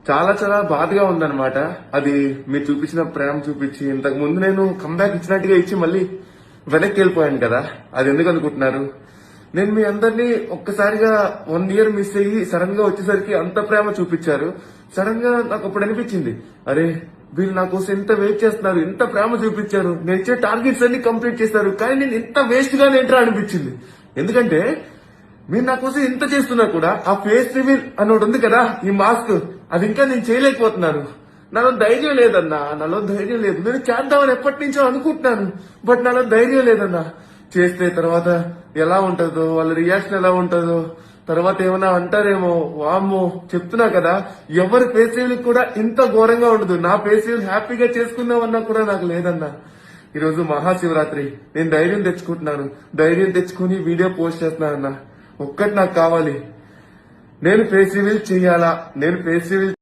చాలా చాలా బాధగా ఉందన్నమాట. అది మీరు చూపించిన ప్రేమ చూపించి ఇంతకు ముందు నేను కంబ్యాక్ ఇచ్చినట్టుగా ఇచ్చి మళ్ళీ వెనక్కి వెళ్ళిపోయాను కదా. అది ఎందుకు అనుకుంటున్నారు? నేను మీ అందరినీ ఒక్కసారిగా 1 ఇయర్ మిస్ అయ్యి సడన్ గా వచ్చేసరికి అంత ప్రేమ చూపించారు. సడన్ గా నాకు అప్పుడు అనిపించింది, అరే వీళ్ళు నా కోసం ఎంత వెయిట్ చేస్తున్నారు, ఎంత ప్రేమ చూపించారు, నేను ఇచ్చే టార్గెట్స్ అన్ని కంప్లీట్ చేస్తారు, కానీ నేను ఇంత వేస్ట్ గానే ఏంట్రా అనిపించింది. ఎందుకంటే మీరు నా కోసం ఎంత చేస్తున్నా కూడా ఆ ఫేస్ రివీల్ అన్నోటి ఉంది కదా, ఈ మాస్క్, అది ఇంకా నేను చేయలేకపోతున్నాను. నాలో ధైర్యం లేదన్నా, నాలో ధైర్యం లేదు. నేను చేద్దామని ఎప్పటి నుంచో అనుకుంటున్నాను, బట్ నాలో ధైర్యం లేదన్నా. చేస్తే తర్వాత ఎలా ఉంటుందో, వాళ్ళ రియాక్షన్ ఎలా ఉంటుందో, తర్వాత ఏమైనా అంటారేమో, వామ్మో చెప్తున్నా కదా, ఎవరి ఫేస్ రివీల్ కూడా ఇంత ఘోరంగా ఉండదు. నా ఫేస్ రివీల్ హ్యాపీగా చేసుకుందామన్నా కూడా నాకు లేదన్నా. ఈరోజు మహాశివరాత్రి, నేను ధైర్యం తెచ్చుకుంటున్నాను. ధైర్యం తెచ్చుకుని వీడియో పోస్ట్ చేస్తున్నానన్నా. ఒక్కటి నాకు కావాలి, నేను ఫేస్ రివీల్ చేయాలా, నేను ఫేస్ రివీల్